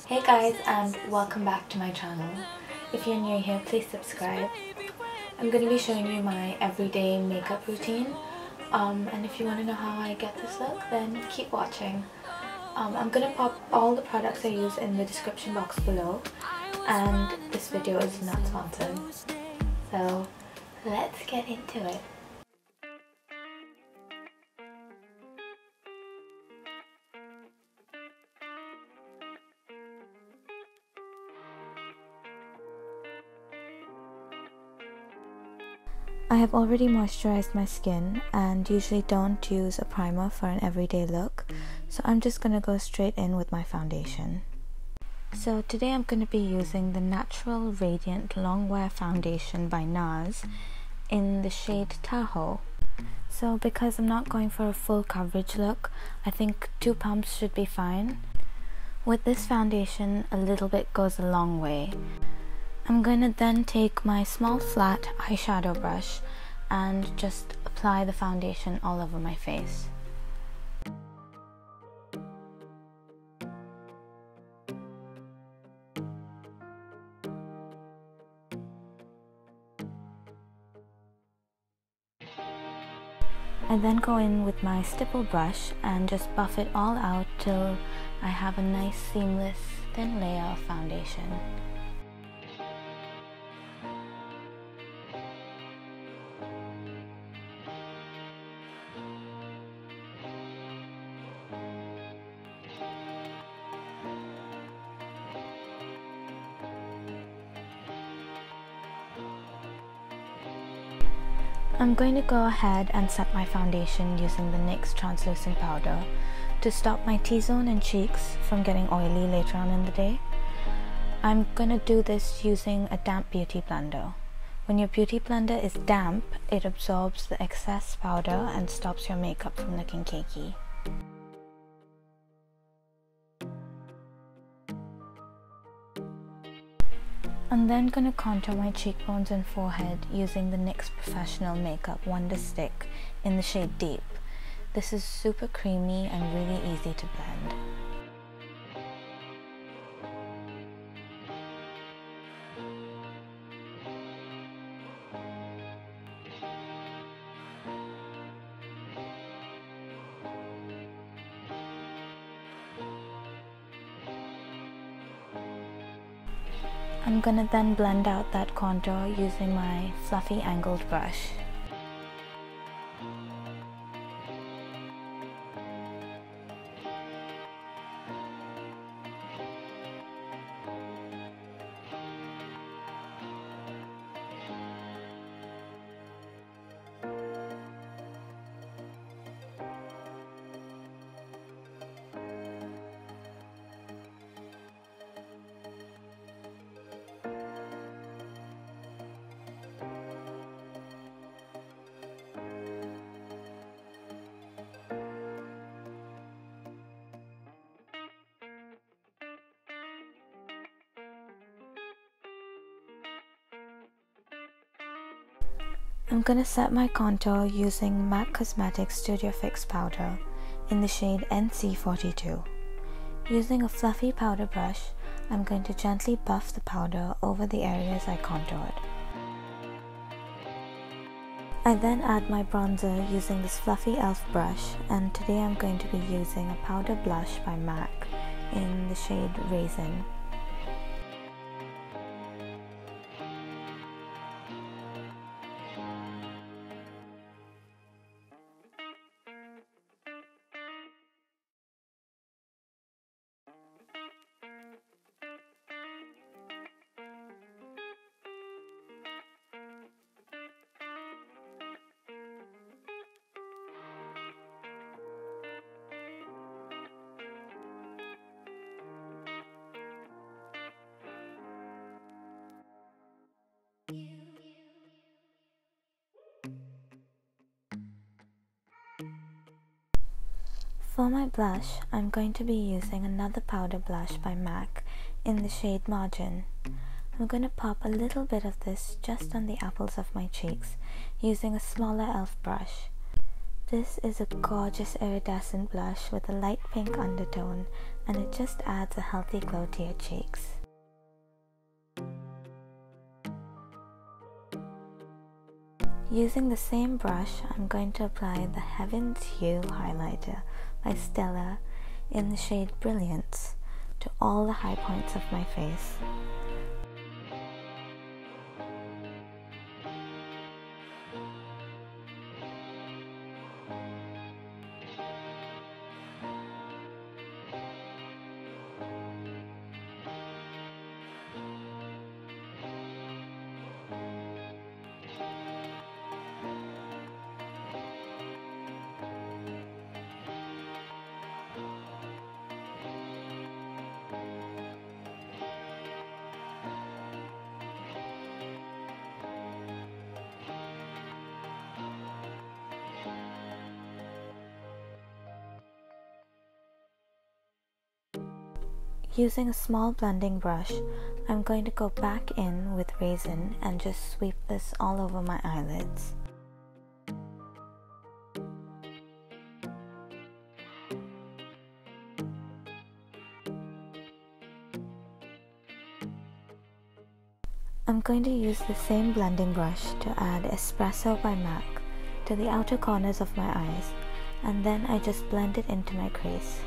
Hey guys, and welcome back to my channel. If you're new here, please subscribe. I'm going to be showing you my everyday makeup routine, and if you want to know how I get this look, then keep watching. I'm going to pop all the products I use in the description box below, and this video is not sponsored. So let's get into it. I have already moisturized my skin and usually don't use a primer for an everyday look, so I'm just going to go straight in with my foundation. So today I'm going to be using the Natural Radiant Long Wear Foundation by NARS in the shade Tahoe. So because I'm not going for a full coverage look, I think 2 pumps should be fine. With this foundation, a little bit goes a long way. I'm going to then take my small flat eyeshadow brush and just apply the foundation all over my face. I then go in with my stipple brush and just buff it all out till I have a nice seamless thin layer of foundation. I'm going to go ahead and set my foundation using the NYX translucent powder to stop my T-zone and cheeks from getting oily later on in the day. I'm going to do this using a damp beauty blender. When your beauty blender is damp, it absorbs the excess powder and stops your makeup from looking cakey. I'm then going to contour my cheekbones and forehead using the NYX Professional Makeup Wonder Stick in the shade Deep. This is super creamy and really easy to blend. I'm gonna then blend out that contour using my fluffy angled brush. I'm gonna set my contour using M.A.C Cosmetics Studio Fix powder in the shade NC42. Using a fluffy powder brush, I'm going to gently buff the powder over the areas I contoured. I then add my bronzer using this fluffy e.l.f. brush, and today I'm going to be using a powder blush by M.A.C in the shade Raizin. For my blush, I'm going to be using another powder blush by M.A.C in the shade Margin. I'm going to pop a little bit of this just on the apples of my cheeks using a smaller e.l.f. brush. This is a gorgeous iridescent blush with a light pink undertone, and it just adds a healthy glow to your cheeks. Using the same brush, I'm going to apply the Heaven's Hue highlighter by STILA in the shade Brilliance to all the high points of my face. Using a small blending brush, I'm going to go back in with Raizin and just sweep this all over my eyelids. I'm going to use the same blending brush to add Espresso by M.A.C to the outer corners of my eyes, and then I just blend it into my crease.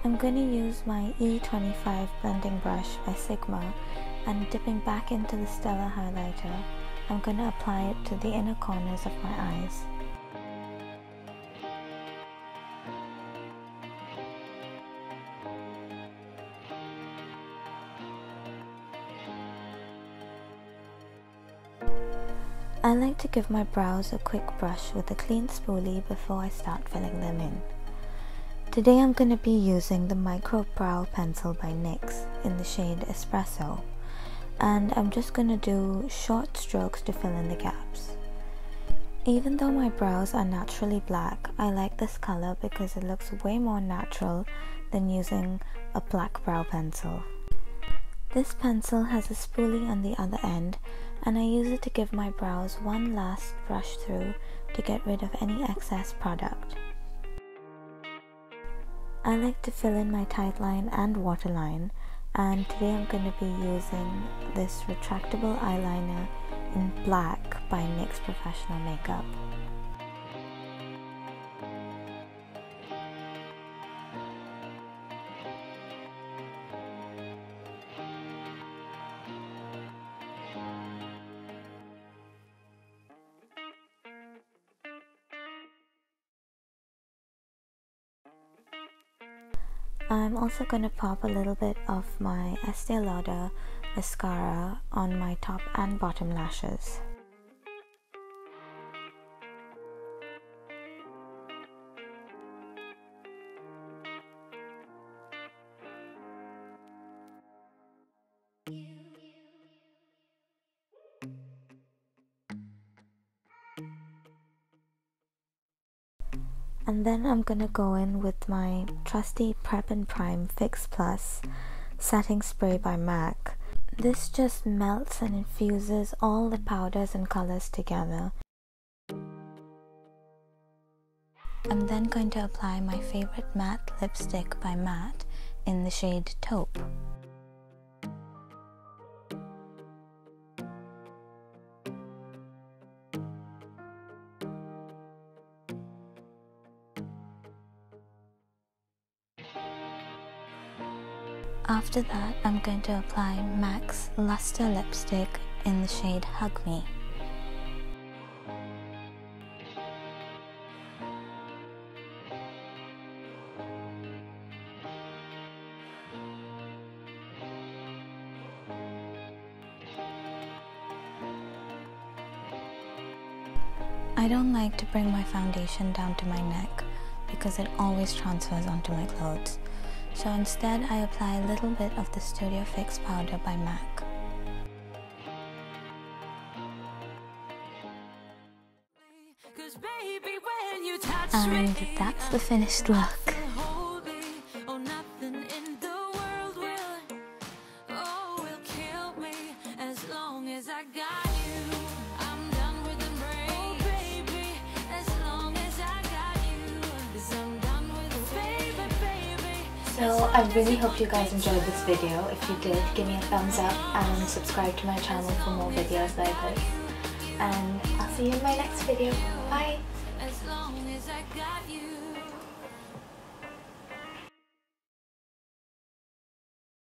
I'm going to use my E25 blending brush by Sigma, and dipping back into the STILA highlighter, I'm going to apply it to the inner corners of my eyes. I like to give my brows a quick brush with a clean spoolie before I start filling them in. Today I'm going to be using the Micro Brow Pencil by NYX in the shade Espresso, and I'm just going to do short strokes to fill in the gaps. Even though my brows are naturally black, I like this color because it looks way more natural than using a black brow pencil. This pencil has a spoolie on the other end, and I use it to give my brows one last brush through to get rid of any excess product. I like to fill in my tight line and waterline, and today I'm going to be using this retractable eyeliner in black by NYX Professional Makeup. I'm also going to pop a little bit of my Estee Lauder mascara on my top and bottom lashes. And then I'm gonna go in with my trusty Prep and Prime Fix Plus setting spray by M.A.C. This just melts and infuses all the powders and colors together. I'm then going to apply my favorite matte lipstick by M.A.C in the shade Taupe. After that, I'm going to apply M.A.C's Lustre lipstick in the shade Hug Me. I don't like to bring my foundation down to my neck because it always transfers onto my clothes. So instead I apply a little bit of the Studio Fix powder by M.A.C. And that's the finished look. So I really hope you guys enjoyed this video. If you did, give me a thumbs up and subscribe to my channel for more videos like this. And I'll see you in my next video. Bye!